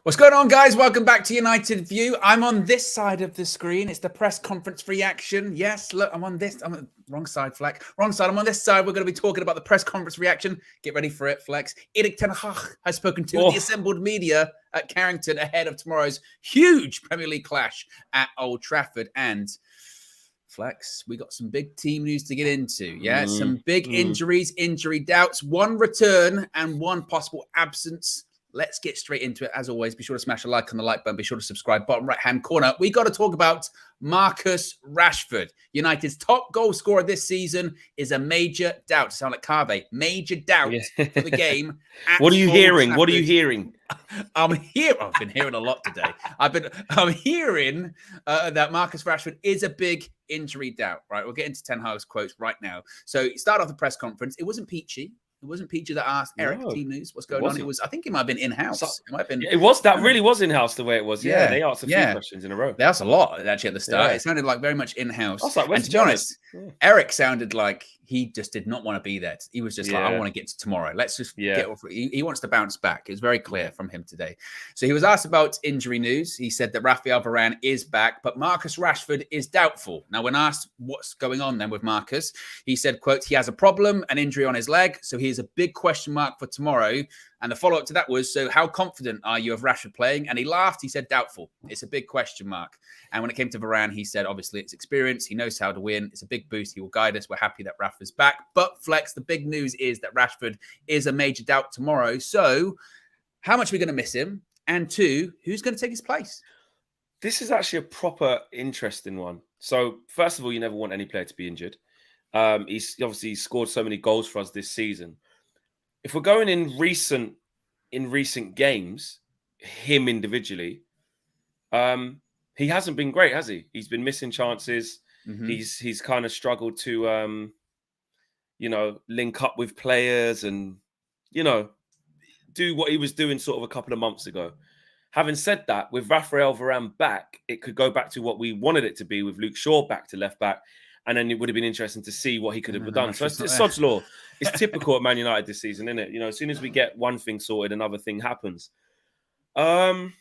What's going on, guys? Welcome back to United View. I'm on this side of the screen. It's the press conference reaction. Yes, look, I'm on this. I'm on the wrong side, Fleck. Wrong side. I'm on this side. We're going to be talking about the press conference reaction. Get ready for it, Flex. Erik ten Hag has spoken to the assembled media at Carrington ahead of tomorrow's huge Premier League clash at Old Trafford. And Flex, we got some big team news to get into. Yeah, some big injuries, injury doubts, one return and one possible absence. Let's get straight into it. As always, be sure to smash a like on the like button. Be sure to subscribe. Bottom right-hand corner. We got to talk about Marcus Rashford. United's top goal scorer this season is a major doubt. Sound like Carve. Major doubt for the game. What are you hearing? What are you hearing? I've been hearing a lot today. I'm hearing that Marcus Rashford is a big injury doubt. Right, we'll get into Ten Hag's quotes right now. So start off the press conference. It wasn't peachy. It wasn't Peachy that asked Eric, team news, what's going on. It was, I think it might have been in-house. It might have been. It was, that really was in-house the way it was. Yeah, they asked a few questions in a row. They asked a lot, actually, at the start. It sounded like very much in-house. Like, and to be honest, Eric sounded like he just did not want to be there. He was just like, I want to get to tomorrow. Let's just get off. He wants to bounce back. It was very clear from him today. So he was asked about injury news. He said that Rashford Varane is back, but Marcus Rashford is doubtful. Now, when asked what's going on then with Marcus, he said, quote, he has a problem, an injury on his leg, so he is a big question mark for tomorrow. And the follow-up to that was, so how confident are you of Rashford playing? And he laughed. He said, doubtful. It's a big question mark. And when it came to Varane, he said, obviously, it's experience. He knows how to win. It's a big boost. He will guide us. We're happy that Rashford's back. But, Flex, the big news is that Rashford is a major doubt tomorrow. So how much are we going to miss him? And two, who's going to take his place? This is actually a proper interesting one. So, first of all, you never want any player to be injured. He's obviously scored so many goals for us this season. If we're going in recent games, him individually, he hasn't been great, has he? He's been missing chances. He's kind of struggled to, link up with players and, do what he was doing sort of a couple of months ago. Having said that, with Rashford Varane back, it could go back to what we wanted it to be with Luke Shaw back to left back. And then it would have been interesting to see what he could have done. So it's sod's law. It's typical at Man United this season, isn't it? As soon as we get one thing sorted, another thing happens. So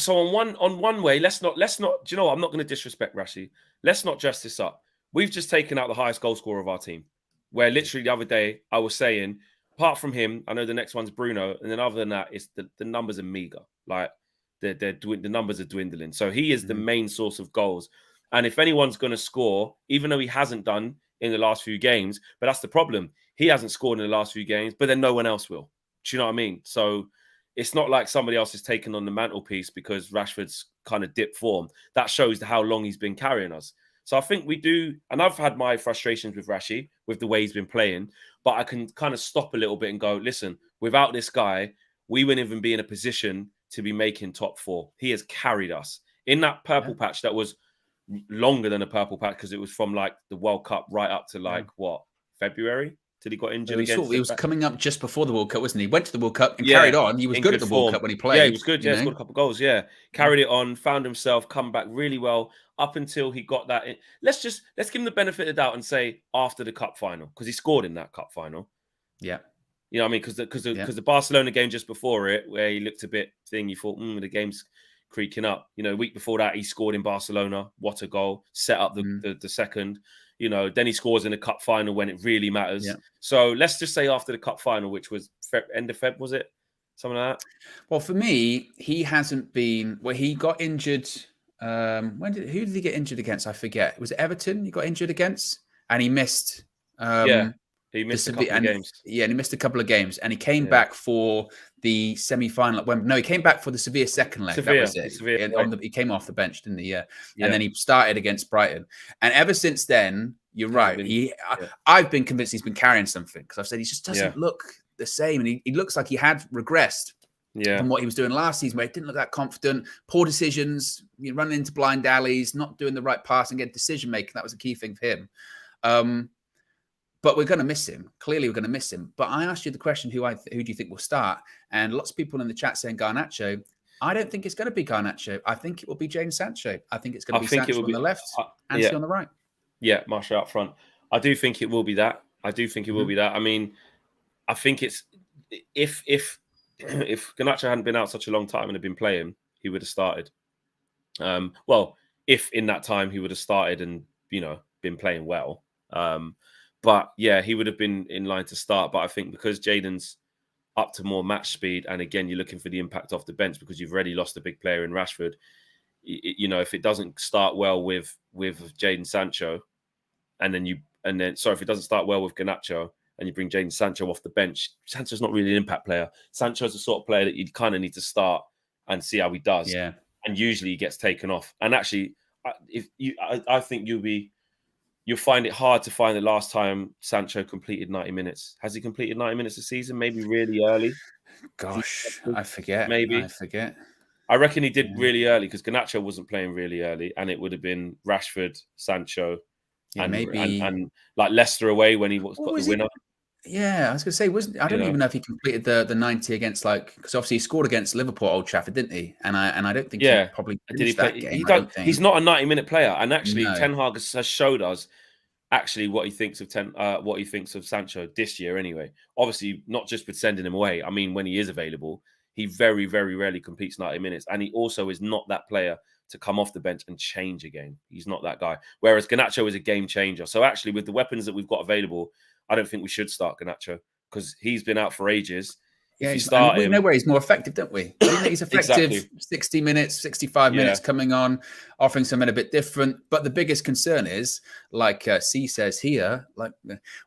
on one way, let's not. Do you know what? I'm not going to disrespect Rashi. Let's not dress this up. We've just taken out the highest goal scorer of our team. Where literally the other day I was saying, apart from him, I know the next one's Bruno, and then other than that, it's the numbers are meager. Like the numbers are dwindling. So he is the main source of goals. And if anyone's going to score, even though he hasn't done in the last few games, but that's the problem. He hasn't scored in the last few games, but then no one else will. Do you know what I mean? So it's not like somebody else is taking on the mantelpiece because Rashford's kind of dipped form. That shows how long he's been carrying us. So I think we do, and I've had my frustrations with Rashi, with the way he's been playing, but I can kind of stop a little bit and go, listen, without this guy, we wouldn't even be in a position to be making top four. He has carried us. In that purple patch that was longer than a purple patch because it was from like the World Cup right up to February till he got injured again. He was coming up just before the World Cup, wasn't he? Went to the World Cup and carried on. He was good at the World Cup when he played. Yeah, he was good. Yeah, scored a couple of goals. Yeah, carried it on, found himself, come back really well up until he got that in. Let's give him the benefit of the doubt and say after the cup final because he scored in that cup final. Yeah. You know what I mean? Because the Barcelona game just before it, where he looked a bit thing, you thought, the game's creaking up. A week before that, he scored in Barcelona. What a goal. Set up the second. Then he scores in the cup final when it really matters. Yeah. So let's just say after the cup final, which was end of Feb, was it? Something like that? Well, for me, he hasn't been... Well, he got injured... who did he get injured against? I forget. Was it Everton he got injured against? And he missed... He missed a couple of games. Yeah, and he missed a couple of games. And he came back for the semi-final. He came back for the Sevilla second leg. That was it. He came off the bench, didn't he? Yeah. And then he started against Brighton. And ever since then, you're right. I've been convinced he's been carrying something because I've said he just doesn't look the same. And he looks like he had regressed from what he was doing last season, where he didn't look that confident. Poor decisions, running into blind alleys, not doing the right pass and get decision-making. That was a key thing for him. But we're going to miss him. Clearly, we're going to miss him. But I asked you the question, who do you think will start? And lots of people in the chat saying Garnacho. I don't think it's going to be Garnacho. I think it will be Jadon Sancho. I think it's going to be Sancho on the left, Anthony on the right. Yeah, Marshall up front. I do think it will be that. I mean, I think it's if if Garnacho hadn't been out such a long time and had been playing, he would have started. Well, if in that time he would have started and, you know, been playing well. But yeah, he would have been in line to start. But I think because Jadon's up to more match speed, and again, you're looking for the impact off the bench because you've already lost a big player in Rashford. You know, if it doesn't start well with Jadon Sancho, and then if it doesn't start well with Garnacho and you bring Jadon Sancho off the bench, Sancho's not really an impact player. Sancho's the sort of player that you kind of need to start and see how he does. Yeah. And usually he gets taken off. And actually, I think you'll find it hard to find the last time Sancho completed 90 minutes. Has he completed 90 minutes a season? Maybe really early. Gosh, I forget. Maybe. I forget. I reckon he did really early because Garnacho wasn't playing really early, and it would have been Rashford, Sancho, and like Leicester away when he got the winner. Yeah, I was going to say, I don't even know if he completed the 90 against, like, because obviously he scored against Liverpool at Old Trafford, didn't he? And I don't think he probably finished that game. He's not a 90-minute player, and actually Ten Hag has showed us actually what he thinks of Sancho this year. Anyway, obviously not just with sending him away. I mean, when he is available, he very, very rarely completes 90 minutes, and he also is not that player to come off the bench and change a game. He's not that guy. Whereas Garnacho is a game changer. So actually, with the weapons that we've got available, I don't think we should start Garnacho because he's been out for ages. Yeah, we know where he's more effective, don't we? He's effective. Exactly. 60 minutes, 65 minutes coming on, offering something a bit different. But the biggest concern is, like C says here, like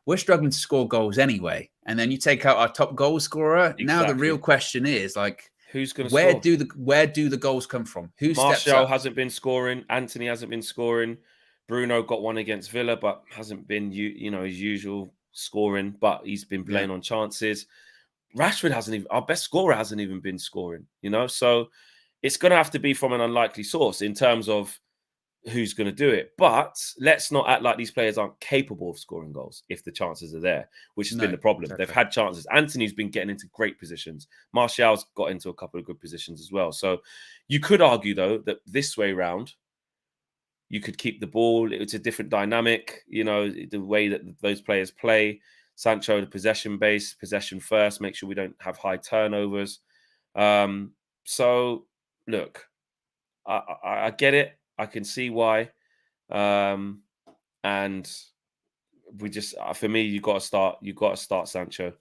we're struggling to score goals anyway. And then you take out our top goal scorer. Exactly. Now the real question is, like, who's going to where score? Where do the goals come from? Who steps up? Martial hasn't been scoring. Anthony hasn't been scoring. Bruno got one against Villa, but hasn't been his usual scoring. But he's been playing on chances. Rashford our best scorer hasn't even been scoring. So it's going to have to be from an unlikely source in terms of who's going to do it. But let's not act like these players aren't capable of scoring goals if the chances are there, which has been the problem. Exactly. They've had chances. Anthony's been getting into great positions. Martial's got into a couple of good positions as well. So you could argue, though, that this way round, you could keep the ball. It's a different dynamic, the way that those players play. Sancho, the possession base, possession first, make sure we don't have high turnovers. So, look, I get it. I can see why. And we just, for me, you got to start Sancho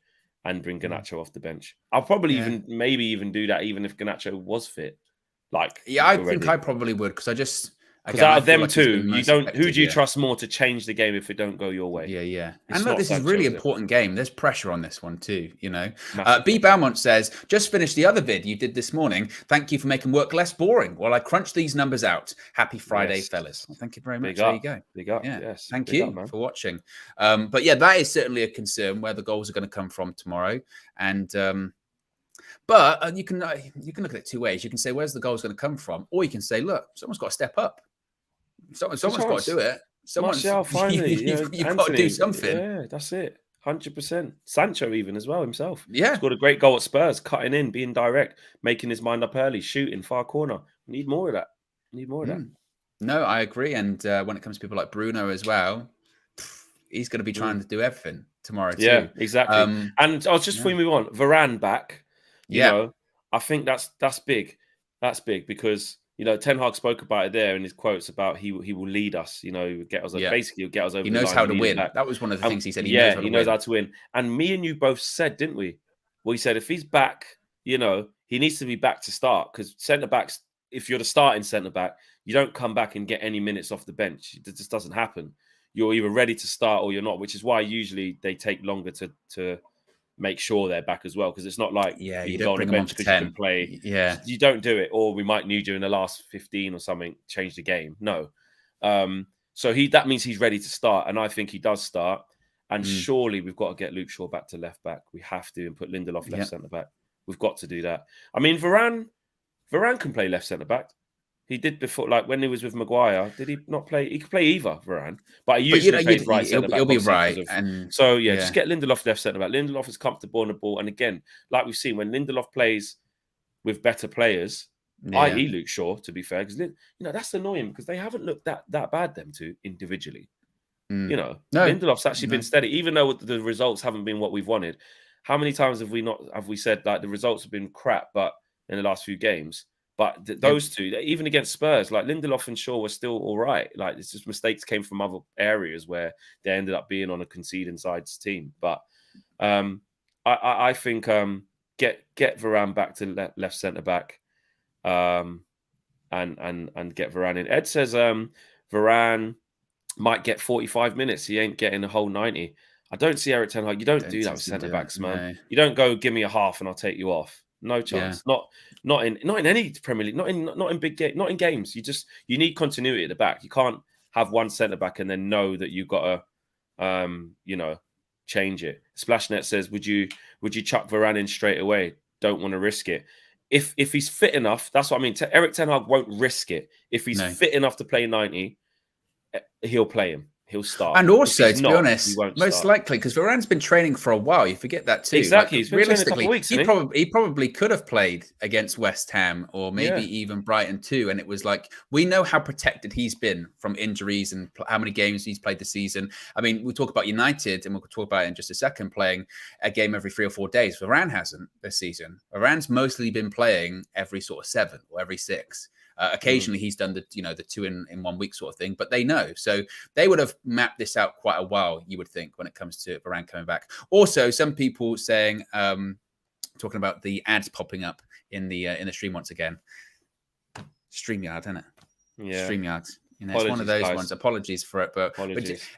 and bring Garnacho off the bench. I'll probably maybe even do that even if Garnacho was fit. I think I probably would because out of them two, who do you trust more to change the game if it don't go your way? Yeah. And look, this is a really important game. There's pressure on this one too, B. Beaumont says, just finished the other vid you did this morning. Thank you for making work less boring while I crunch these numbers out. Happy Friday, fellas. Well, thank you very much. There you go. Big up. Yeah. Yes. Thank you for watching. But yeah, that is certainly a concern where the goals are going to come from tomorrow. And but you can look at it two ways. You can say, where's the goals going to come from? Or you can say, look, someone's got to step up. Someone's got to do it. Martial, finally. You've got to do something. Yeah, that's it. 100%. Sancho even as well himself. Yeah. Scored a great goal at Spurs, cutting in, being direct, making his mind up early, shooting far corner. We need more of that. No, I agree. And when it comes to people like Bruno as well, he's going to be trying to do everything tomorrow too. Yeah, exactly. And I was just before we move on, Varane back. I think that's big. That's big because Ten Hag spoke about it there in his quotes about he will lead us. He will get us. Basically, he'll get us over. He knows how to win. That was one of the things he said. He knows how to win. And me and you both said, didn't we? Well, he said if he's back, he needs to be back to start because centre backs. If you're the starting centre back, you don't come back and get any minutes off the bench. It just doesn't happen. You're either ready to start or you're not, which is why usually they take longer to make sure they're back as well, because it's not like you can go on the bench because you can play. Yeah, you don't do it, or we might need you in the last 15 or something, change the game. No, so that means he's ready to start, and I think he does start. And surely we've got to get Luke Shaw back to left back. We have to, and put Lindelof left centre back. We've got to do that. I mean, Varane can play left centre back. He did before, like when he was with Maguire. Did he not play? He could play either, Varane, but he usually plays right centre back. He'll be right. And just get Lindelof left centre back. Lindelof is comfortable on the ball, and again, like we've seen, when Lindelof plays with better players, i.e. Luke Shaw, to be fair, because that's annoying because they haven't looked that bad, them two individually. Lindelof's actually been steady, even though the results haven't been what we've wanted. how many times have we said like the results have been crap, but in the last few games, but those two, even against Spurs, like Lindelof and Shaw were still all right. Like it's just mistakes came from other areas where they ended up being on a conceding sides team. But I think get Varane back to left centre back, and get Varane in. Ed says Varane might get 45 minutes. He ain't getting a whole 90. I don't see Eric Ten Hag. You don't do that with centre backs, man. No. You don't go give me a half and I'll take you off. No chance. Yeah. Not in any Premier League. Not in big game. Not in games. You need continuity at the back. You can't have one centre back and then know that you've got to change it. Splashnet says, would you chuck Varane in straight away? Don't want to risk it. If he's fit enough, that's what I mean. Eric Ten Hag won't risk it. If he's fit enough to play 90, he'll play him. He'll start. And also, to be honest, most likely, because Varane's been training for a while. You forget that too. Exactly. Like, realistically, he probably could have played against West Ham or maybe even Brighton too. And it was like, we know how protected he's been from injuries and how many games he's played this season. I mean, we'll talk about United and we'll talk about it in just a second, playing a game every 3 or 4 days. Varane hasn't this season. Varane's mostly been playing every sort of 7 or every 6. Occasionally he's done the 2 in 1 week sort of thing, but they know. So they would have mapped this out quite a while, you would think, when it comes to Varane coming back. Also, some people saying, talking about the ads popping up in the stream once again. StreamYard, isn't it? Yeah. StreamYard. It's one of those ones. Apologies for it. But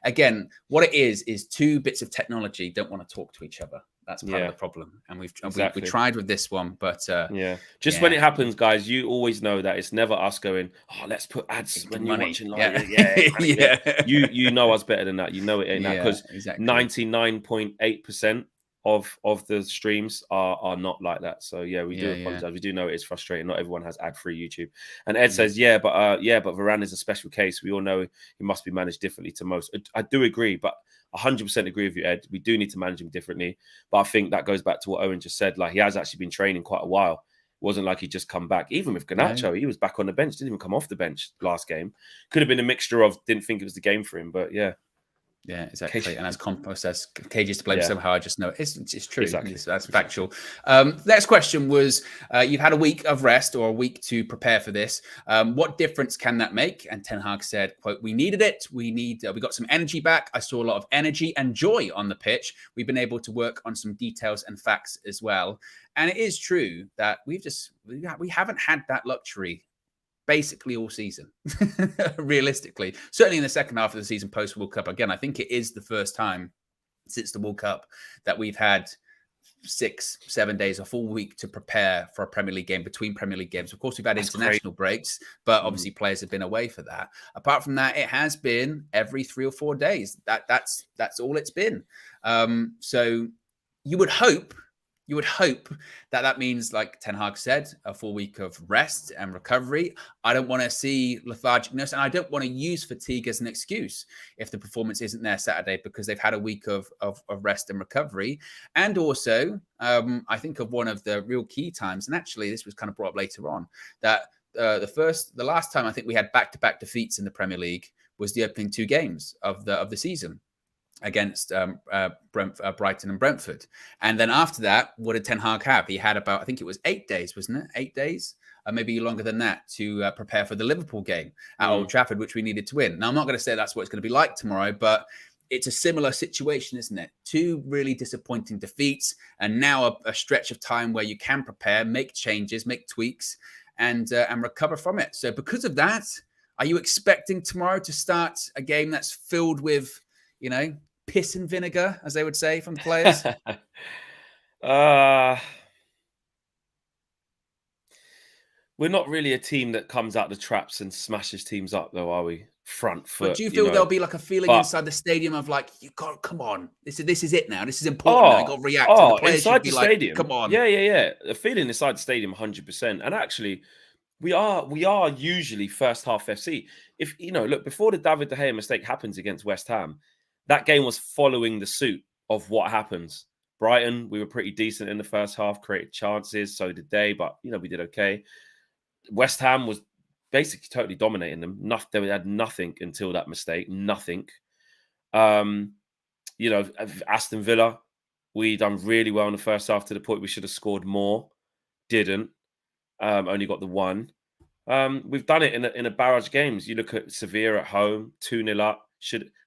again, what it is 2 bits of technology don't want to talk to each other. That's part of the problem. And we tried with this one, but when it happens, guys, you always know that it's never us going, oh, let's put ads when you're watching live. You know us better than that. You know it ain't that, because 99.8% of the streams are not like that. So we do apologize. We do know it is frustrating. Not everyone has ad-free YouTube. And Ed says, but Varane is a special case. We all know he must be managed differently to most. I do agree, but 100% agree with you, Ed. We do need to manage him differently. But I think that goes back to what Owen just said. Like, he has actually been training quite a while. It wasn't like he just come back. Even with Garnacho, he was back on the bench. Didn't even come off the bench last game. Could have been a mixture of didn't think it was the game for him, but yeah. Yeah, exactly. And as Compo says, Cage's to blame somehow. I just know it's true. Exactly. That's factual. Next question was, you've had a week of rest or a week to prepare for this. What difference can that make? And Ten Hag said, quote, we needed it. We got some energy back. I saw a lot of energy and joy on the pitch. We've been able to work on some details and facts as well. And it is true that we haven't had that luxury basically all season, realistically. Certainly in the second half of the season post-World Cup. Again, I think it is the first time since the World Cup that we've had 6-7 days, a full week to prepare for a Premier League game between Premier League games. Of course, we've had international breaks, but obviously players have been away for that. Apart from that, it has been every 3 or 4 days. That's all it's been. So you would hope that means, like Ten Hag said, a full week of rest and recovery. I don't want to see lethargicness, and I don't want to use fatigue as an excuse if the performance isn't there Saturday, because they've had a week of rest and recovery. And also, I think of one of the real key times, and actually this was kind of brought up later on, that the last time I think we had back-to-back defeats in the Premier League was the opening 2 games of the season against Brighton and Brentford. And then after that, what did Ten Hag have? He had about, I think it was 8 days, wasn't it? 8 days, maybe longer than that, to prepare for the Liverpool game at Old Trafford, which we needed to win. Now, I'm not going to say that's what it's going to be like tomorrow, but it's a similar situation, isn't it? 2 really disappointing defeats, and now a stretch of time where you can prepare, make changes, make tweaks, and recover from it. So because of that, are you expecting tomorrow to start a game that's filled with, piss and vinegar, as they would say from the players? We're not really a team that comes out the traps and smashes teams up, though, are we? Front foot. But do you feel there'll be like a feeling inside the stadium of like, you got, come on, this is it now. This is important. Now. You got to react. The players inside the stadium. Come on. Yeah. A feeling inside the stadium, 100%. And actually, we are usually first half FC. If look, before the David De Gea mistake happens against West Ham, that game was following the suit of what happens. Brighton, we were pretty decent in the first half, created chances, so did they, but we did okay. West Ham was basically totally dominating them. They had nothing until that mistake. Nothing. Aston Villa, We done really well in the first half to the point we should have scored more. Didn't. Only got the one. We've done it in a barrage games. You look at Sevilla at home, 2-0 up,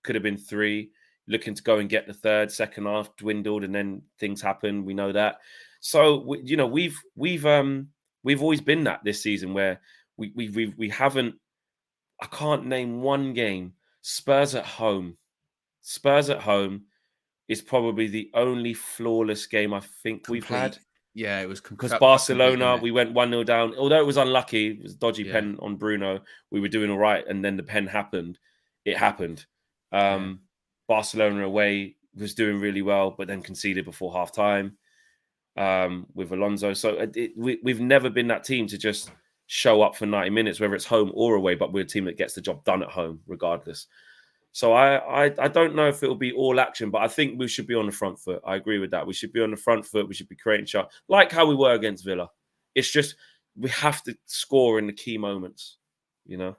could have been 3. Looking to go and get the third, second half dwindled, and then things happen. We know that. So we've always been that this season where we haven't. I can't name one game. Spurs at home. Spurs at home is probably the only flawless game I think we've had. Yeah, it was because Barcelona, we went 1-0 down. Although it was unlucky, it was a dodgy pen on Bruno. We were doing all right, and then the pen happened. It happened. Barcelona away was doing really well, but then conceded before half time with Alonso. So we've never been that team to just show up for 90 minutes, whether it's home or away, but we're a team that gets the job done at home regardless. So I don't know if it'll be all action, but I think we should be on the front foot. I agree with that. We should be on the front foot. We should be creating shot, like how we were against Villa. It's just we have to score in the key moments, you know.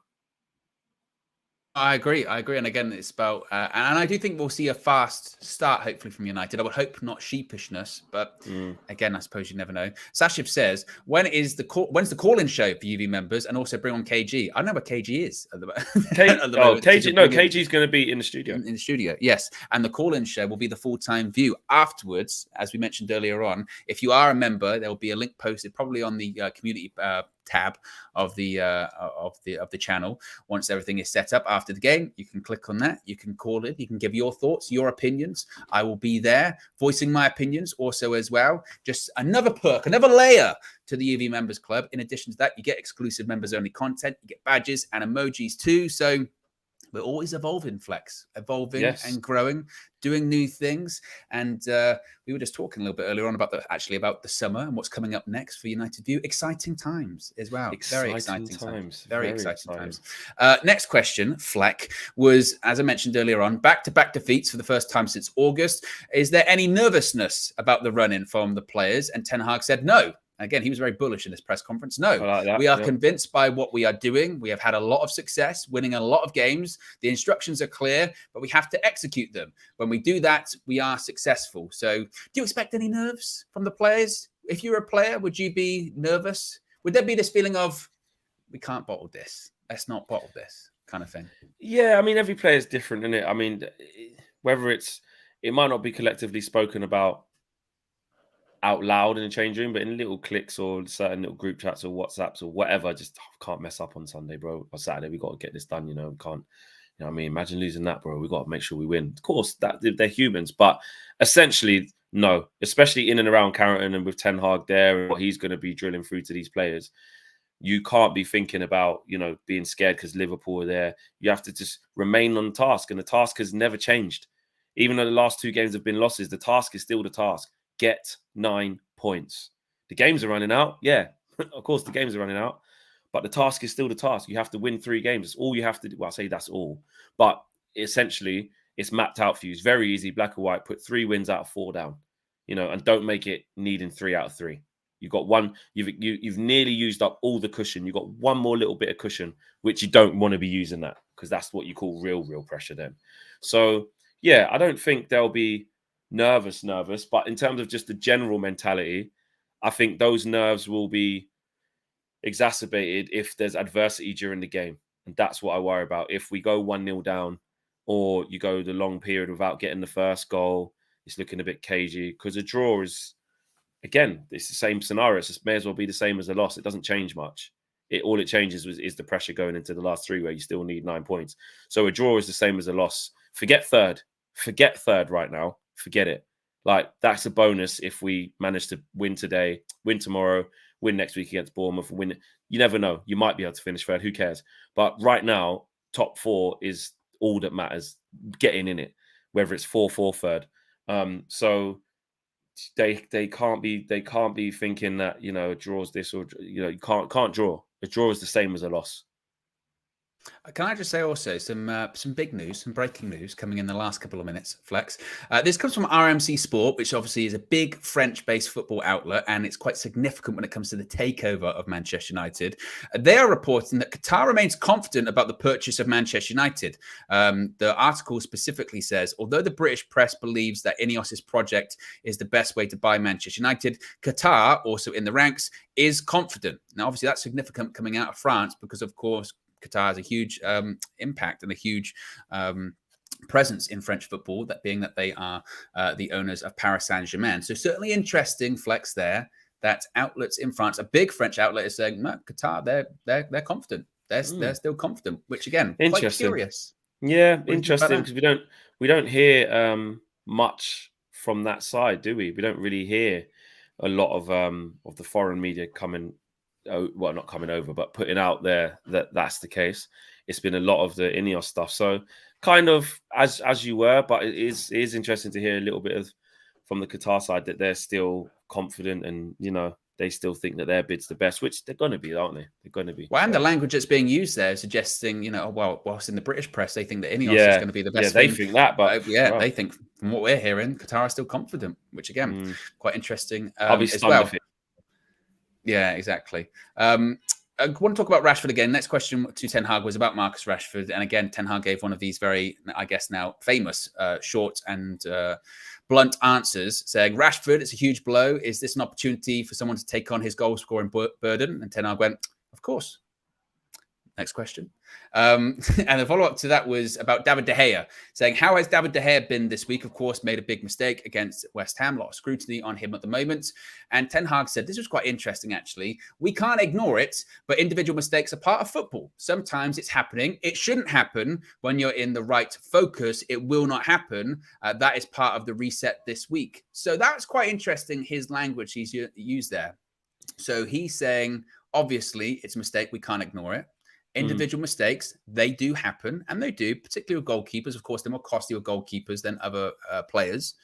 I agree. And again, it's about, and I do think we'll see a fast start, hopefully, from United. I would hope not sheepishness, but again, I suppose you never know. Sashib says, when's the call-in show for UV members, and also bring on KG? I don't know where KG is at the moment. KG, no, KG's going to be in the studio. In the studio, yes. And the call-in show will be the full-time view afterwards, as we mentioned earlier on. If you are a member, there will be a link posted probably on the community tab of the channel. Once everything is set up after the game, you can click on that. You can call it. You can give your thoughts, your opinions. I will be there voicing my opinions also as well. Just another perk, another layer to the UV Members Club. In addition to that, you get exclusive members only content. You get badges and emojis too. So we're always evolving, Flex, and growing, doing new things. And we were just talking a little bit earlier on about the summer and what's coming up next for United View. Exciting times as well. Very exciting times. Very exciting times. Next question, Fleck, was, as I mentioned earlier on, back-to-back defeats for the first time since August. Is there any nervousness about the run-in from the players? And Ten Hag said no. Again, he was very bullish in this press conference. No, we are convinced by what we are doing. We have had a lot of success, winning a lot of games. The instructions are clear, but we have to execute them. When we do that, we are successful. So do you expect any nerves from the players? If you're a player, would you be nervous? Would there be this feeling of, we can't bottle this, let's not bottle this kind of thing? Yeah, I mean, every player is different, isn't it? I mean, whether it might not be collectively spoken about out loud in the change room, but in little cliques or certain little group chats or WhatsApps or whatever, just can't mess up on Sunday, bro. Or Saturday, we got to get this done, you know. Can't, you know what I mean? Imagine losing that, bro. We got to make sure we win. Of course, that they're humans, but essentially, no. Especially in and around Carrington and with Ten Hag there and what he's going to be drilling through to these players, you can't be thinking about, you know, being scared because Liverpool are there. You have to just remain on task, and the task has never changed. Even though the last 2 games have been losses, the task is still the task. Get 9 points. The games are running out. Yeah, of course the games are running out. But the task is still the task. You have to win 3 games. That's all you have to do. Well, I say that's all. But essentially, it's mapped out for you. It's very easy, black or white. Put 3 wins out of 4 down. You know, and don't make it needing 3 out of 3. You've got one. You've nearly used up all the cushion. You've got one more little bit of cushion, which you don't want to be using that, because that's what you call real pressure then. So, yeah, I don't think there'll be nervous, but in terms of just the general mentality, I think those nerves will be exacerbated if there's adversity during the game. And that's what I worry about. If we go 1-0 down, or you go the long period without getting the first goal, it's looking a bit cagey, because a draw is, again, it's the same scenario. It may as well be the same as a loss. It doesn't change much. All it changes is the pressure going into the last 3, where you still need 9 points. So a draw is the same as a loss. Forget third right now. Forget it. Like, that's a bonus if we manage to win today, win tomorrow, win next week against Bournemouth, win. You never know. You might be able to finish third. Who cares? But right now, top 4 is all that matters. Getting in it, whether it's 4-4 third. So they can't be thinking that, you know, a draw's this, or, you know, you can't draw. A draw is the same as a loss. Can I just say also some big news, some breaking news coming in the last couple of minutes, Flex. This comes from RMC Sport, which obviously is a big French-based football outlet, and it's quite significant when it comes to the takeover of Manchester United. They are reporting that Qatar remains confident about the purchase of Manchester United. The article specifically says, although the British press believes that Ineos's project is the best way to buy Manchester United, Qatar, also in the ranks, is confident. Now, obviously, that's significant coming out of France because, of course, Qatar has a huge impact and a huge presence in French football, that being that they are the owners of Paris Saint-Germain. So certainly interesting flex there that outlets in France, a big French outlet is saying, no, Qatar, they're confident. They're still confident, which again, quite curious. Yeah, interesting, because we don't hear much from that side, do we? We don't really hear a lot of the foreign media coming. Well, not coming over, but putting out there that that's the case. It's been a lot of the Ineos stuff. So kind of as you were, but it is interesting to hear a little bit of from the Qatar side that they're still confident and, they still think that their bid's the best, which they're going to be, aren't they? They're going to be. Well, and the language that's being used there is suggesting, whilst in the British press, they think that Ineos is going to be the best thing. They think that, but they think from what we're hearing, Qatar are still confident, which again, quite interesting. I'll be stunned if it. Yeah, exactly. I want to talk about Rashford again. Next question to Ten Hag was about Marcus Rashford. And again, Ten Hag gave one of these very, I guess now famous, short and blunt answers saying, Rashford, it's a huge blow. Is this an opportunity for someone to take on his goal scoring burden? And Ten Hag went, of course. Next question. And the follow-up to that was about David De Gea, saying, how has David De Gea been this week? Of course, made a big mistake against West Ham. A lot of scrutiny on him at the moment. And Ten Hag said, this was quite interesting, actually. We can't ignore it, but individual mistakes are part of football. Sometimes it's happening. It shouldn't happen when you're in the right focus. It will not happen. That is part of the reset this week. So that's quite interesting, his language he's used there. So he's saying, obviously, it's a mistake. We can't ignore it. Individual mistakes, they do happen, and they do, particularly with goalkeepers. Of course, they're more costly with goalkeepers than other players.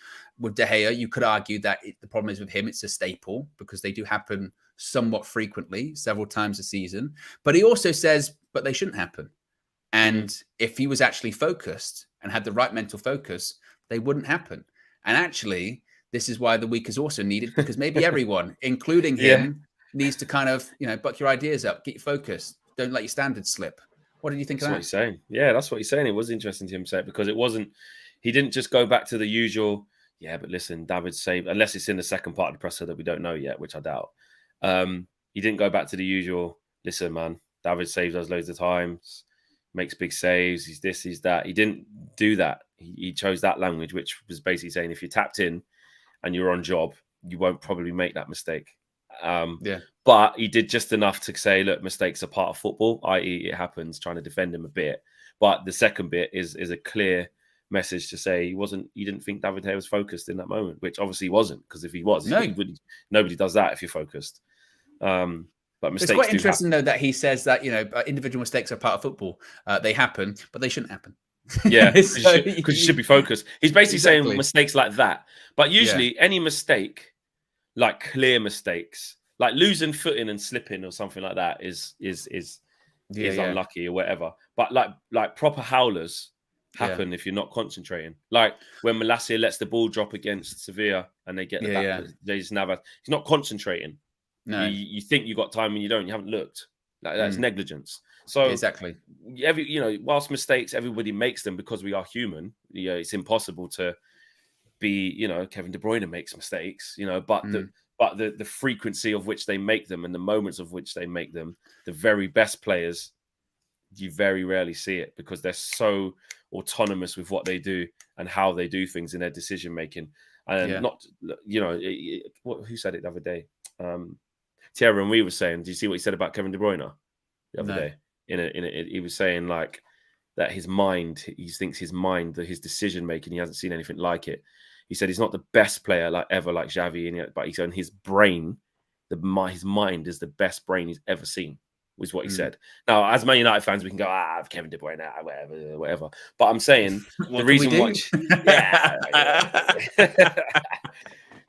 With De Gea, you could argue that the problem is with him, it's a staple because they do happen somewhat frequently, several times a season. But he also says, but they shouldn't happen. And if he was actually focused and had the right mental focus, they wouldn't happen. And actually, this is why the week is also needed, because maybe everyone, including him, needs to kind of, buck your ideas up, get you focused. Don't let your standards slip. What did you think of that? That's what he's saying. Yeah, that's what he's saying. It was interesting to him say it because he didn't just go back to the usual, but listen, David saved, unless it's in the second part of the presser that we don't know yet, which I doubt. He didn't go back to the usual, listen, man, David saves us loads of times, makes big saves, he's this, he's that. He didn't do that. He chose that language, which was basically saying if you're tapped in and you're on job, you won't probably make that mistake. But he did just enough to say, look, mistakes are part of football, i.e. it happens, trying to defend him a bit. But the second bit is a clear message to say he didn't think David De Gea was focused in that moment, which obviously he wasn't, because if he was, nobody does that if you're focused. But mistakes it's quite interesting, though, that he says that, individual mistakes are part of football. They happen, but they shouldn't happen. Yeah, because you should be focused. He's basically saying mistakes like that. But usually any mistake, like clear mistakes, like losing footing and slipping or something like that is unlucky or whatever. But like proper howlers happen if you're not concentrating. Like when Malacia lets the ball drop against Sevilla and they get the back, he's not concentrating. No, you think you got time and you don't. You haven't looked. Like that's negligence. So exactly. Whilst mistakes, everybody makes them because we are human. It's impossible to be. Kevin De Bruyne makes mistakes. But the frequency of which they make them and the moments of which they make them, the very best players, you very rarely see it because they're so autonomous with what they do and how they do things in their decision making. And not, who said it the other day? Thierry Henry was saying, do you see what he said about Kevin De Bruyne the other day? He was saying like that his mind, his decision making, he hasn't seen anything like it. He said he's not the best player like Xavi, but he's on his brain. His mind is the best brain he's ever seen, was what he said. Now, as Man United fans, we can go, Kevin De Bruyne, whatever. But I'm saying the reason why, do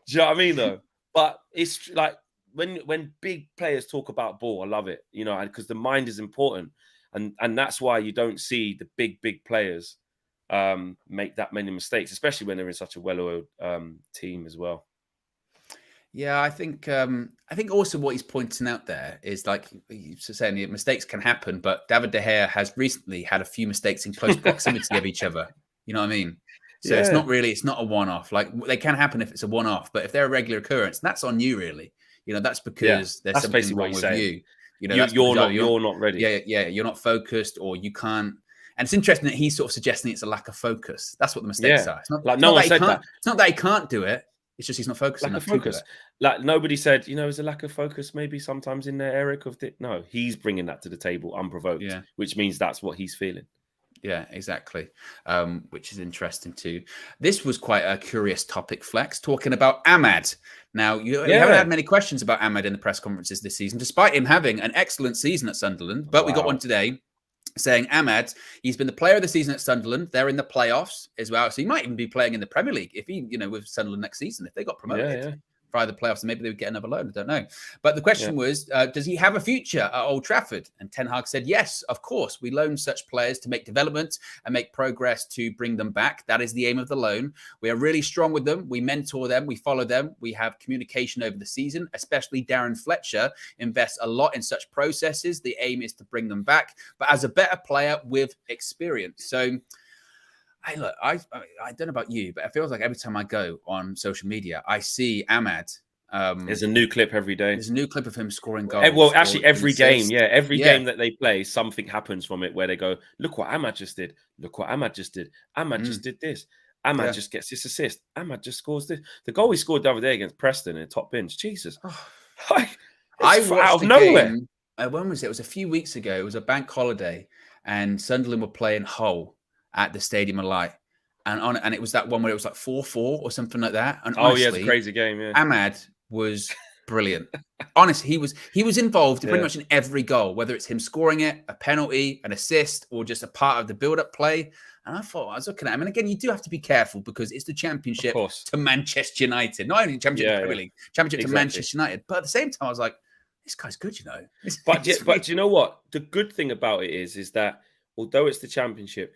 you know what I mean, though? But it's like when big players talk about ball, I love it, because the mind is important. And that's why you don't see the big players make that many mistakes, especially when they're in such a well-oiled team as well. Yeah, I think also what he's pointing out there is like he's saying mistakes can happen, but David De Gea has recently had a few mistakes in close proximity of each other. You know what I mean? So it's not a one-off. Like they can happen if it's a one-off, but if they're a regular occurrence, that's on you really. You know, that's because there's something wrong with you. You know, you're not ready. Yeah, you're not focused, or you can't. And it's interesting that he's sort of suggesting it's a lack of focus. That's what the mistakes are. It's not, like no one said that. It's not that he can't do it. It's just he's not focused enough to do it. Like nobody said, is a lack of focus maybe sometimes in there, Eric? No, he's bringing that to the table unprovoked, which means that's what he's feeling. Yeah, exactly. Which is interesting too. This was quite a curious topic, Flex, talking about Ahmad. Now, you haven't had many questions about Ahmad in the press conferences this season, despite him having an excellent season at Sunderland. But we got one today saying Ahmad, he's been the player of the season at Sunderland. They're in the playoffs as well. So he might even be playing in the Premier League if he, with Sunderland next season, if they got promoted. By the playoffs, and maybe they would get another loan. I don't know. But the question was, does he have a future at Old Trafford? And Ten Hag said, yes, of course. We loan such players to make development and make progress to bring them back. That is the aim of the loan. We are really strong with them. We mentor them. We follow them. We have communication over the season, especially Darren Fletcher invests a lot in such processes. The aim is to bring them back, but as a better player with experience. So, I don't know about you, but it feels like every time I go on social media, I see Ahmad. There's a new clip every day. There's a new clip of him scoring goals. Well, actually, every game, every game that they play, something happens from it where they go, look what Ahmad just did. Look what Ahmad just did. Ahmad just did this. Ahmad just gets this assist. Ahmad just scores this. The goal he scored the other day against Preston in the top bench. Jesus. I watched out of nowhere. Game, when was it? It was a few weeks ago. It was a bank holiday, and Sunderland were playing Hull at the Stadium of Light, and it was that one where it was like 4-4 or something like that. And honestly, it's a crazy game. Yeah, Ahmad was brilliant. Honestly, he was involved pretty much in every goal, whether it's him scoring it, a penalty, an assist, or just a part of the build-up play. And I was looking at him, and again, you do have to be careful because it's the Championship to Manchester United, not only Championship to Premier League, Championship to Manchester United. But at the same time, I was like, this guy's good, But do you know what? The good thing about it is that although it's the Championship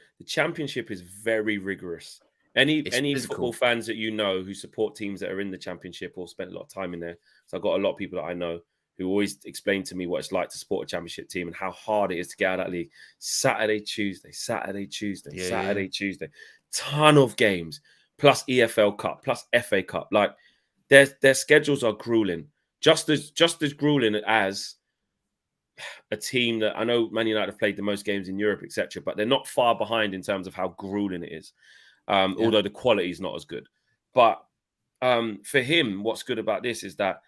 is very rigorous. Any football fans that who support teams that are in the Championship or spent a lot of time in there. So I've got a lot of people that I know who always explain to me what it's like to support a Championship team and how hard it is to get out of that league. Saturday, Tuesday. Ton of games, plus EFL Cup, plus FA Cup. Like their schedules are grueling. Just as grueling as a team that I know Man United have played the most games in Europe, etc., but they're not far behind in terms of how grueling it is. Although the quality is not as good. But for him, what's good about this is that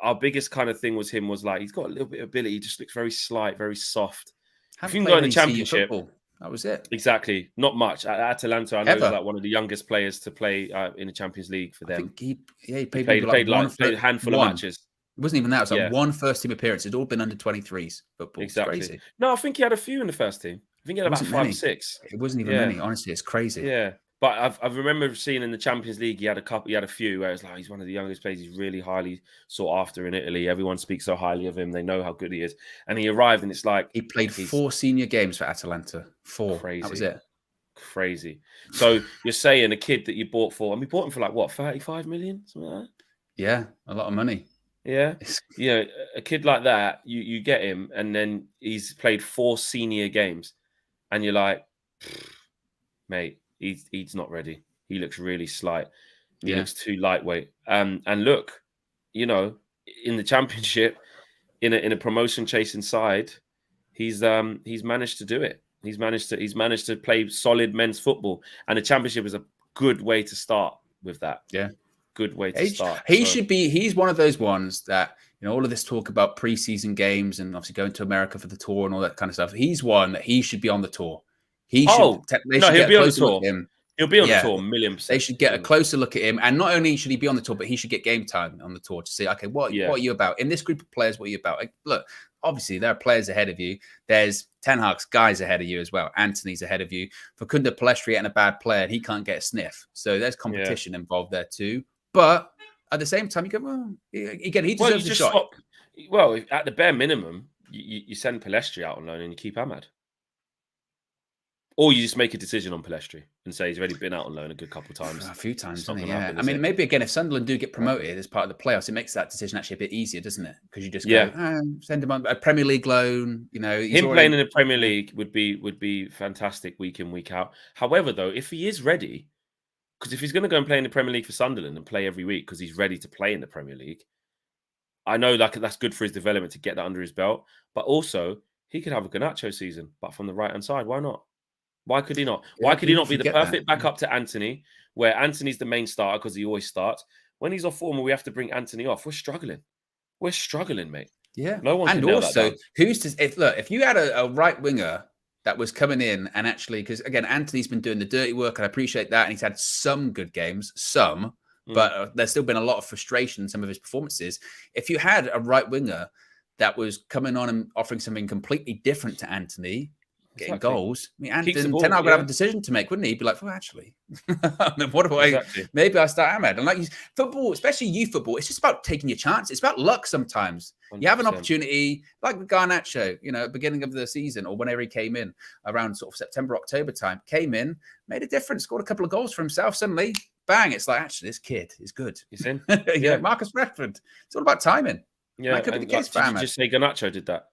our biggest kind of thing was like, he's got a little bit of ability. He just looks very slight, very soft. If you can go in the Championship, that was it. Exactly. Not much. At Atalanta, I know he's like one of the youngest players to play in the Champions League for them. I think he played a handful of matches. It wasn't even that. It was like one first-team appearance. It's all been under 23s football. Exactly. It's crazy. No, I think he had a few in the first team. I think he had about 5 or 6. It wasn't even many. Honestly, it's crazy. Yeah. But I remember seeing in the Champions League, he had a few where it's like, he's one of the youngest players. He's really highly sought after in Italy. Everyone speaks so highly of him. They know how good he is. And he arrived and it's like... He played 4 senior games for Atalanta. 4. Crazy. That was it. Crazy. So you're saying a kid that you bought for... And we bought him for like, what, 35 million? Something like that? Yeah, a lot of money. Yeah. A kid like that, you get him and then he's played 4 senior games. And you're like, mate... He's not ready. He looks really slight. He looks too lightweight. And look, in the Championship, in a promotion chasing side, he's managed to do it. He's managed to play solid men's football, and the Championship is a good way to start with that. Yeah, good way to start. He's one of those ones that all of this talk about preseason games and obviously going to America for the tour and all that kind of stuff. He's one that he should be on the tour. He'll be on the tour. He'll be on the tour, 1,000,000%. They should get a closer look at him. And not only should he be on the tour, but he should get game time on the tour to see, okay, what are you about? In this group of players, what are you about? Like, look, obviously, there are players ahead of you. There's Ten Hag's guys ahead of you as well. Anthony's ahead of you. Facundo Pellistri ain't a bad player, and he can't get a sniff. So there's competition involved there too. But at the same time, you go, well, again, he deserves a shot. Well, at the bare minimum, you send Palestri out on loan and you keep Ahmad. Or you just make a decision on Palestri and say he's already been out on loan a good couple of times. A few times, It's not isn't going he? to Yeah. happen, I is mean, it? maybe again, if Sunderland do get promoted as part of the playoffs, it makes that decision actually a bit easier, doesn't it? Because you just go, send him on a Premier League loan. You know, he's Him already playing in the Premier League would be fantastic week in, week out. However, though, if he is ready, because if he's going to go and play in the Premier League for Sunderland and play every week because he's ready to play in the Premier League, I know that's good for his development to get that under his belt. But also, he could have a Garnacho season, but from the right-hand side. Why not? Why could he not? Why could he even not if be you the get perfect that, backup to Anthony, where Anthony's the main starter because he always starts? When he's off form and we have to bring Anthony off, we're struggling. We're struggling, mate. yeah. No one And can nail that also, down. who's to if you had a right winger that was coming in and actually, because again, Anthony's been doing the dirty work, and I appreciate that, and he's had some good games, but there's still been a lot of frustration in some of his performances. If you had a right winger that was coming on and offering something completely different to Anthony, getting goals, I mean, Keeps the Anthony ball, Ten Hag would have a decision to make, wouldn't he? He'd be like, well, actually, what do I? Exactly. Maybe I start Ahmed. And like football, especially youth football, it's just about taking your chance. It's about luck sometimes. 100%. You have an opportunity, like with Garnacho, you know, at the beginning of the season or whenever he came in around sort of September, October time, came in, made a difference, scored a couple of goals for himself. Suddenly, bang, it's like, actually, this kid is good. He's in. Yeah, Marcus Rashford. It's all about timing. Yeah, that could be the case for did Ahmed. you just say Garnacho did that?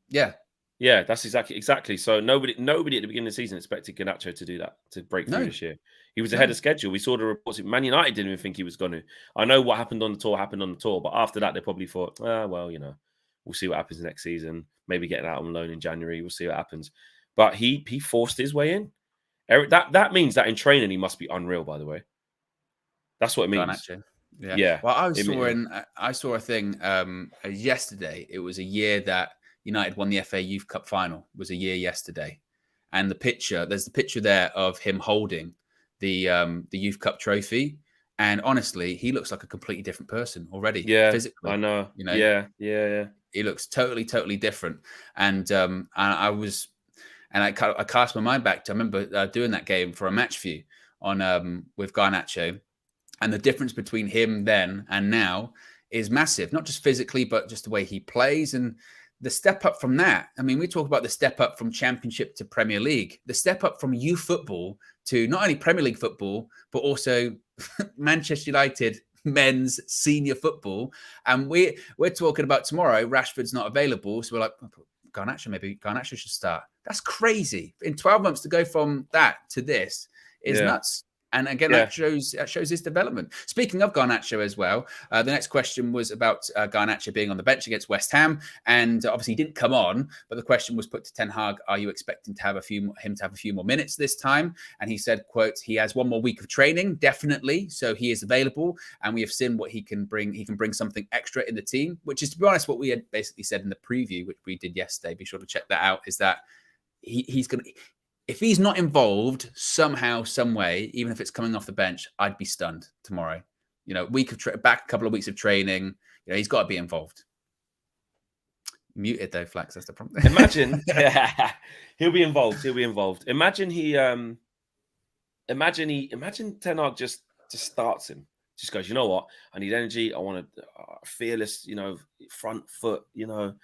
Yeah. Yeah, that's exactly. So nobody at the beginning of the season expected Garnacho to do that, to break through this year. He was ahead of schedule. We saw the reports. Man United didn't even think he was going to. I know what happened on the tour, but after that, they probably thought, well, you know, we'll see what happens next season. Maybe getting out on loan in January. We'll see what happens. But he forced his way in. Eric, that means that in training he must be unreal. By the way, that's what it means. Garnacho. Yeah. Well, I saw a thing yesterday. It was a year that United won the FA Youth Cup final. It was a year yesterday, and there's the picture there of him holding the Youth Cup trophy. And honestly, he looks like a completely different person already. Yeah, physically, I know. You know, yeah. He looks totally different. And I cast my mind back to I remember doing that game for a match view on with Garnacho. And the difference between him then and now is massive, not just physically, but just the way he plays and the step up from that. I mean, we talk about the step up from Championship to Premier League, the step up from youth football to not only Premier League football, but also Manchester United men's senior football. And we're talking about tomorrow, Rashford's not available. So we're like, Garnacho should start. That's crazy. In 12 months to go from that to this is nuts. And again, that shows his development. Speaking of Garnacho as well, the next question was about Garnacho being on the bench against West Ham, and obviously he didn't come on. But the question was put to Ten Hag: are you expecting to have a few more minutes this time? And he said, "quote He has one more week of training, definitely. So he is available, and we have seen what he can bring. He can bring something extra in the team, which is, to be honest, what we had basically said in the preview, which we did yesterday. Be sure to check that out. Is that he's going to." If he's not involved somehow, some way, even if it's coming off the bench, I'd be stunned tomorrow. You know, back a couple of weeks of training. You know, he's got to be involved. Muted though, Flax. That's the problem. Imagine, he'll be involved. Imagine Ten Hag just starts him. Just goes, you know what? I need energy. I want to fearless. You know, front foot. You know,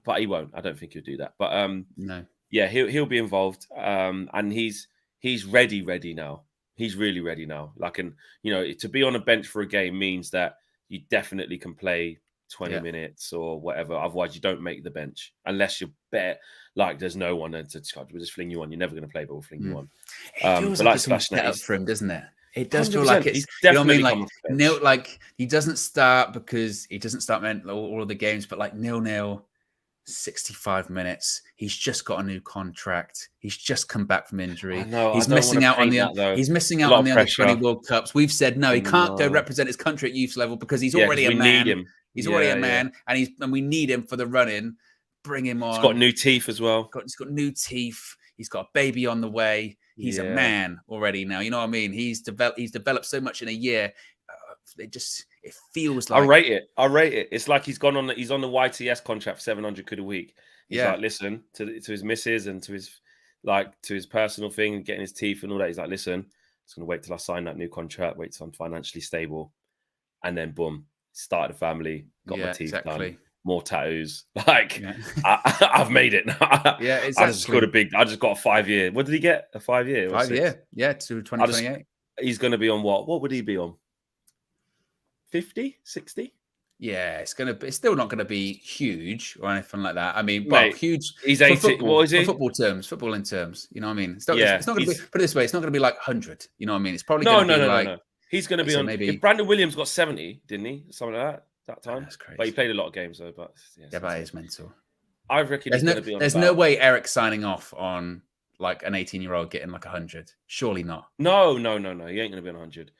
but he won't. I don't think he'll do that. But no. Yeah, he'll be involved, and he's ready now. He's really ready now. Like, and you know, to be on a bench for a game means that you definitely can play 20 minutes or whatever. Otherwise, you don't make the bench unless you bet like there's no one there to we'll just fling you on. You're never going to play, but we'll fling you on. It feels like it's been set up for him, doesn't it? It does feel like it's definitely, you know what I mean? Like he doesn't start because he doesn't start all of the games, but like 0-0. 65 minutes. He's just got a new contract. He's just come back from injury. He's missing out on the under 20 World Cups. We've said no, he can't go represent his country at youth level because he's already a man. Need him. He's already a man, and we need him for the run-in. Bring him on. He's got new teeth as well. He's got new teeth. He's got a baby on the way. He's a man already now. You know what I mean? He's developed so much in a year. It feels like I rate it. It's like he's on the YTS contract for 700 quid a week. He's like, listen to his missus and to his personal thing and getting his teeth and all that. He's like, listen, I'm just gonna wait till I sign that new contract, wait till I'm financially stable, and then boom, start the family, got my teeth done. more tattoos. Like, Yeah. I've made it now. Yeah, I just got exactly. I just got a 5-year. What did he get? A 5-year or 5 6? year. Yeah, to 2028. He's going to be on what? What would he be on? 50, 60? Yeah, it's still not gonna be huge or anything like that. I mean, well, Mate, huge he's for 80. What is he? footballing terms. You know what I mean? Yeah, It's not gonna be, put it this way, it's not gonna be like 100. You know what I mean? It's probably No, gonna be like, no. He's going to be say on. If maybe, Brandon Williams got 70, didn't he? Something like that oh, time. that's But he crazy. played a lot of games though. But Yeah, but that is mental. I reckon he's going to be on. There's no way Eric's signing off on like an 18-year-old getting like 100. Surely not. No. He ain't going to be on 100.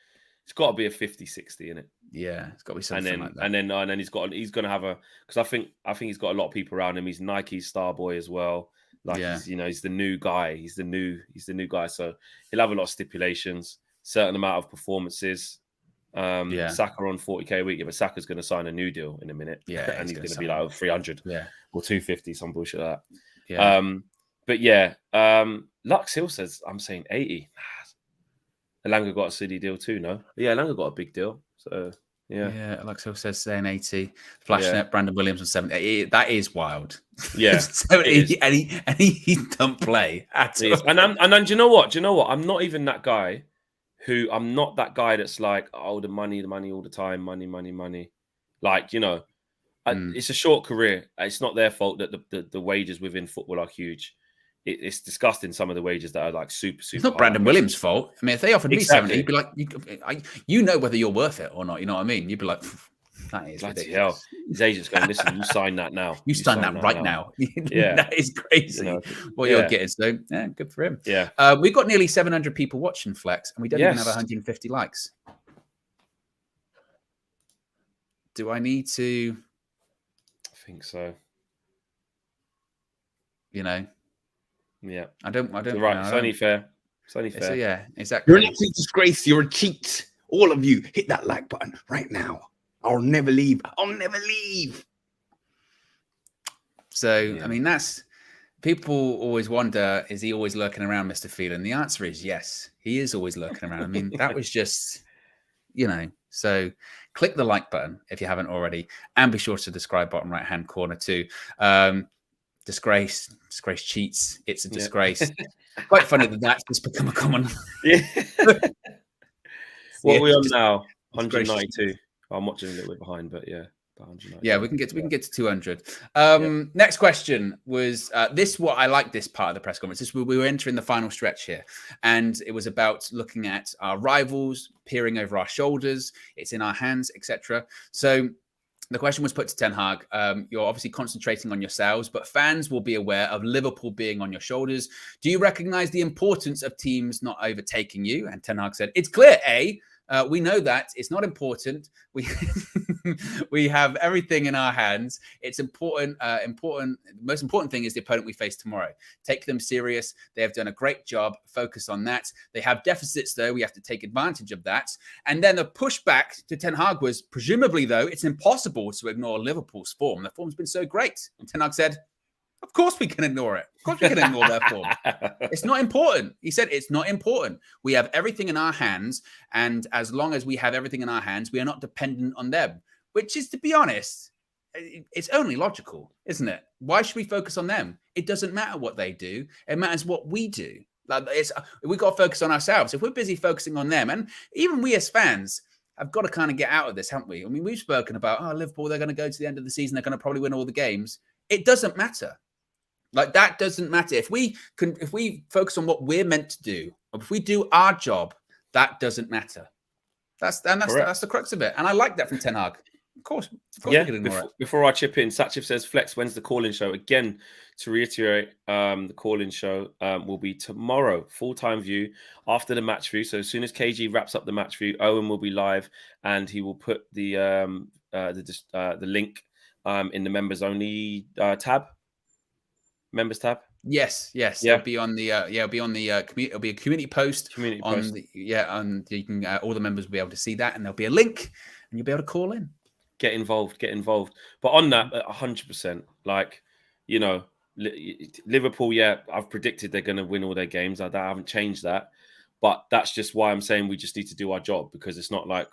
It's got to be a 50, 60, innit? Yeah, it's got to be something like that. And then he's going to have a, because I think he's got a lot of people around him. He's Nike's star boy as well. Like, Yeah. he's the new guy. He's the new guy. So he'll have a lot of stipulations, certain amount of performances. Saka on 40k a week. Yeah, but Saka's going to sign a new deal in a minute. Yeah, and he's going to be like 300. Yeah, or 250, some bullshit like that. Yeah. But yeah, Lux Hill says I'm saying 80. Elanga got a city deal too, no? Yeah, Elanga got a big deal. So yeah. Yeah, Alexo says saying 80. Flashnet, Brandon Williams on 70. That is wild. Yeah. 70 and he don't play at all. And then do you know what? I'm not even that guy I'm not that guy that's like, oh, the money all the time, money. Like, it's a short career. It's not their fault that the wages within football are huge. It's disgusting, some of the wages that are like super. It's not Brandon Williams' fault. I mean, if they offered me 70, you'd be like, you know whether you're worth it or not. You know what I mean? You'd be like, that is ridiculous. Hell. His agent's going, listen, you sign that now. You sign that right now. Yeah. That is crazy what you're getting. So, yeah, good for him. Yeah. We've got nearly 700 people watching Flex, and we don't even have 150 likes. Do I need to? I think so. Yeah, I don't. Right, it's only fair. It's only fair. Yeah, exactly. You're an absolute disgrace. You're a cheat. All of you, hit that like button right now. I'll never leave. So, I mean, that's people always wonder: is he always lurking around, Mr. Phelan? The answer is yes. He is always lurking around. I mean, that was just, So, click the like button if you haven't already, and be sure to subscribe bottom right hand corner too. Disgrace cheats. It's a disgrace. Quite funny that that's just become a common. Yeah. What are we on now? 192. I'm watching a little bit behind, but yeah. Yeah, we can get to 200. Next question was this. What I like this part of the press conference. We were entering the final stretch here, and it was about looking at our rivals, peering over our shoulders. It's in our hands, etc. So. The question was put to Ten Hag. You're obviously concentrating on yourselves, but fans will be aware of Liverpool being on your shoulders. Do you recognize the importance of teams not overtaking you? And Ten Hag said, it's clear, we know that. It's not important. We have everything in our hands. It's important. The most important thing is the opponent we face tomorrow. Take them serious. They have done a great job. Focus on that. They have deficits, though. We have to take advantage of that. And then the pushback to Ten Hag was, presumably, though, it's impossible to ignore Liverpool's form. The form's been so great. And Ten Hag said, of course we can ignore it. Of course we can ignore their form. It's not important. He said it's not important. We have everything in our hands. And as long as we have everything in our hands, we are not dependent on them. Which is, to be honest, it's only logical, isn't it? Why should we focus on them? It doesn't matter what they do. It matters what we do. We've got to focus on ourselves. If we're busy focusing on them, and even we as fans have got to kind of get out of this, haven't we? I mean, we've spoken about, Liverpool, they're going to go to the end of the season. They're going to probably win all the games. It doesn't matter. That doesn't matter. If we focus on what we're meant to do, or if we do our job, that doesn't matter. That's the crux of it. And I like that from Ten Hag. Of course yeah. We can ignore it. Before I chip in, Sachif says, Flex, when's the call-in show? Again, to reiterate, the call-in show will be tomorrow, full-time view after the match view. So as soon as KG wraps up the match view, Owen will be live, and he will put the link in the members-only tab. Members tab. Yes. Yeah. It'll be on the it'll be on the it'll be a community post. And you can all the members will be able to see that, and there'll be a link, and you'll be able to call in. Get involved. But on that, 100%, Liverpool, I've predicted they're going to win all their games. I haven't changed that. But that's just why I'm saying we just need to do our job, because it's not like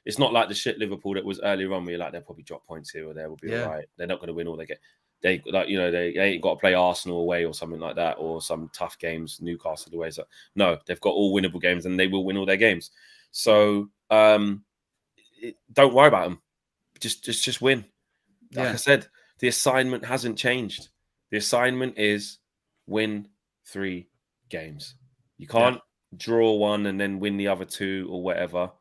it's not like the shit Liverpool that was earlier on where you're like, they'll probably drop points here or there, will be all right. They're not going to win all they get. They ain't got to play Arsenal away or something like that, or some tough games, Newcastle away. So no, they've got all winnable games and they will win all their games. So don't worry about them. Just win. Like I said, the assignment hasn't changed. The assignment is win 3 games. You can't draw one and then win the other 2 or whatever.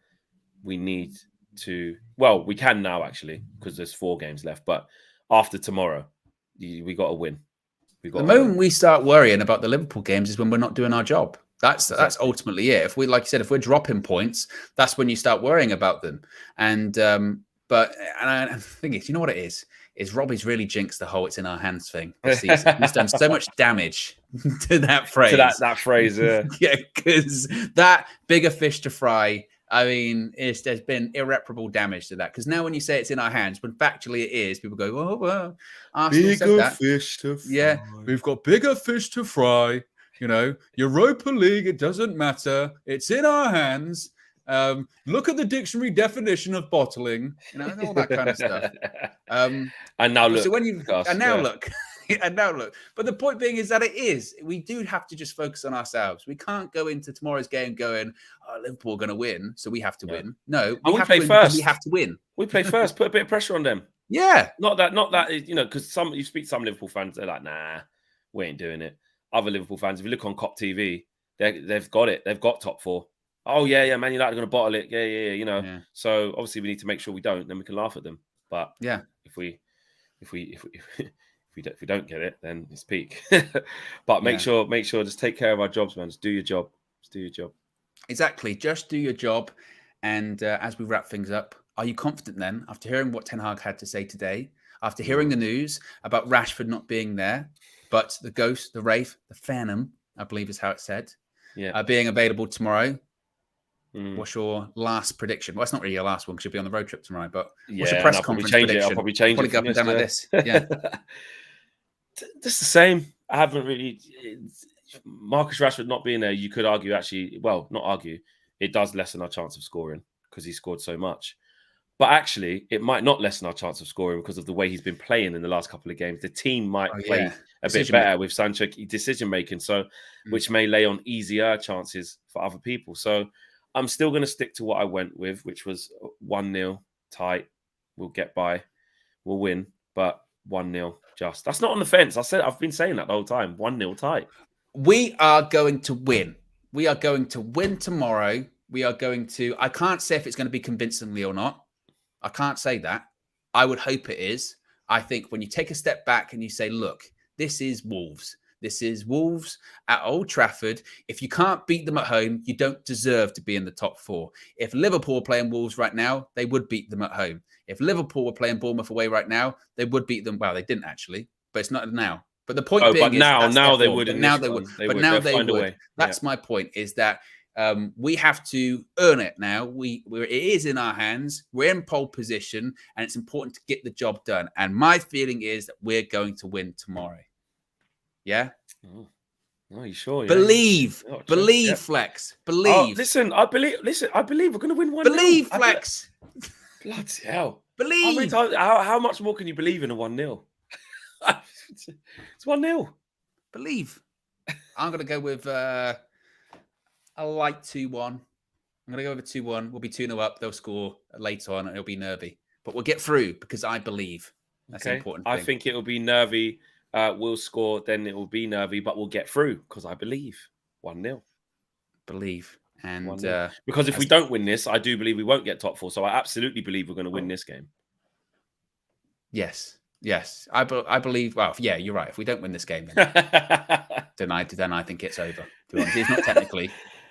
We need to. Well, we can now actually, because there's 4 games left. But after tomorrow, we got to win. The moment we start worrying about the Liverpool games is when we're not doing our job. That's ultimately it. If we, like you said, if we're dropping points, that's when you start worrying about them. And I think it's, you know what it is Robbie's really jinxed the whole "it's in our hands" thing this season. He's done so much damage to that phrase. To that phrase, yeah. Yeah, because that bigger fish to fry. I mean, there's been irreparable damage to that. Because now when you say it's in our hands, when factually it is, people go, "Oh, well, Arsenal said that." Fish to fry. Yeah, we've got bigger fish to fry. You know, Europa League, it doesn't matter. It's in our hands. Look at the dictionary definition of bottling, you know, and all that kind of stuff. And now look. So when you look. And now look. But the point being is that we do have to just focus on ourselves. We can't go into tomorrow's game going, "Oh, Liverpool are going to win, so we have to win." No, we have to win because we have to win. We play first. Put a bit of pressure on them. Yeah. Not that, you know, because you speak to some Liverpool fans, they're like, "Nah, we ain't doing it." Other Liverpool fans, if you look on COP TV, they've got it. They've got top 4. Oh yeah, Man United are going to bottle it. Yeah, you know. Yeah. So obviously we need to make sure we don't. Then we can laugh at them. But yeah, if we don't get it, then it's peak. But make sure, just take care of our jobs, man. Just do your job. Exactly. Just do your job. And as we wrap things up, are you confident then, after hearing what Ten Hag had to say today, after hearing the news about Rashford not being there, but the Ghost, the Wraith, the Phantom, I believe is how it's said, being available tomorrow? What's your last prediction? Well, it's not really your last one because you'll be on the road trip tomorrow, but what's your press conference prediction? I'll probably change it. Go up and down like this. Yeah. Just the same. I haven't really... Marcus Rashford not being there, you could argue actually... Well, not argue. It does lessen our chance of scoring because he scored so much. But actually, it might not lessen our chance of scoring because of the way he's been playing in the last couple of games. The team might play a bit better with Sancho decision-making, which may lay on easier chances for other people. So I'm still going to stick to what I went with, which was 1-0 tight. We'll get by. We'll win, but 1-0 just. That's not on the fence. I've been saying that the whole time. 1-0 tight. We are going to win. We are going to win tomorrow. We are going to... I can't say if it's going to be convincingly or not. I can't say that. I would hope it is. I think when you take a step back and you say, look, this is Wolves. This is Wolves at Old Trafford. If you can't beat them at home, you don't deserve to be in the top 4. If Liverpool were playing Wolves right now, they would beat them at home. If Liverpool were playing Bournemouth away right now, they would beat them. Well, they didn't actually, but it's not now. But the point being is now they would. Now they would. But now they would. That's my point, is that we have to earn it now. It is in our hands. We're in pole position, and it's important to get the job done. And my feeling is that we're going to win tomorrow. Yeah? Oh, you sure? Yeah. Believe, Flex. Believe. Oh, listen, I believe we're going to win 1-0. Believe, Flex. Bloody hell. Believe. How much more can you believe in a 1-0? It's 1-0. Believe. I'm going to go with a light 2-1. I'm going to go with a 2-1. We'll be 2-0 up. They'll score later on, and it'll be nervy. But we'll get through because I believe. That's the important thing. I think it'll be nervy. We'll score, then it will be nervy, but we'll get through because I believe 1-0. Believe. And because if we don't win this, I do believe we won't get top 4. So I absolutely believe we're going to win this game. Yes. I believe. Well, yeah, you're right. If we don't win this game, then I think it's over. To be honest, it's not technically,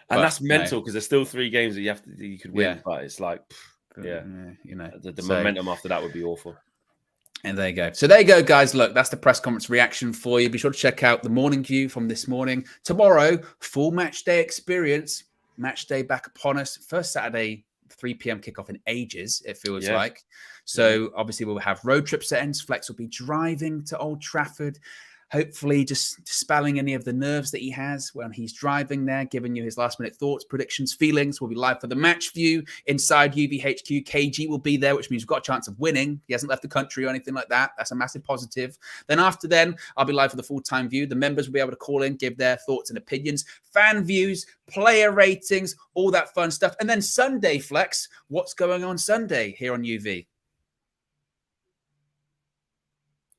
and that's mental because there's still 3 games that you could win. Yeah. But it's like, the momentum after that would be awful. And there you go. So there you go, guys. Look, that's the press conference reaction for you. Be sure to check out the morning view from this morning. Tomorrow, full match day experience. Match day back upon us. First Saturday, 3 p.m. kickoff in ages, it feels like. So obviously we'll have road trip settings. Flex will be driving to Old Trafford. hopefully just dispelling any of the nerves that he has when he's driving there, giving you his last minute thoughts, predictions, feelings. We'll be live for the match view inside UVHQ. KG will be there, which means we've got a chance of winning. He hasn't left the country or anything like that. That's a massive positive. Then after then, I'll be live for the full-time view. The members will be able to call in, give their thoughts and opinions, fan views, player ratings, all that fun stuff. And then Sunday, Flex, what's going on Sunday here on UV?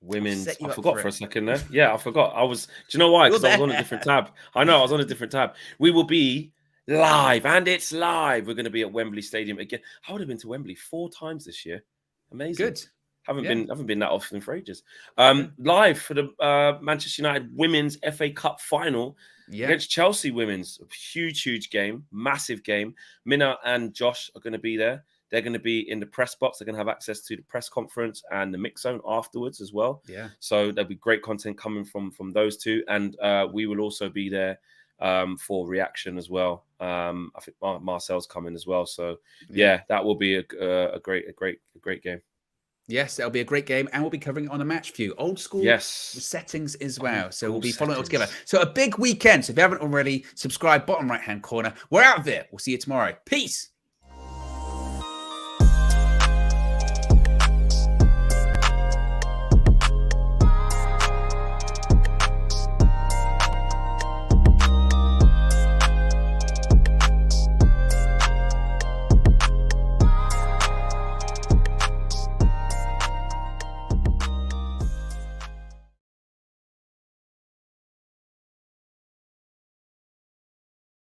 Women's. I forgot for a second there. Yeah, I forgot. Do you know why? Because I was on a different tab. I know, I was on a different tab. We will be live, and it's live. We're going to be at Wembley Stadium again. I would have been to Wembley 4 times this year. Amazing. Good. Haven't been that often for ages. Live for the Manchester United Women's FA Cup final against Chelsea Women's. Huge game, massive game. Minna and Josh are going to be there. They're going to be in the press box. They're going to have access to the press conference and the mix zone afterwards as well. Yeah. So there'll be great content coming from those two, and we will also be there for reaction as well. I think Marcel's coming as well. So yeah, that will be a great game. Yes, it'll be a great game, and we'll be covering it on a match view. Old school settings as well. So we'll be following it all together. So a big weekend. So if you haven't already, subscribe, bottom right-hand corner. We're out of here. We'll see you tomorrow. Peace.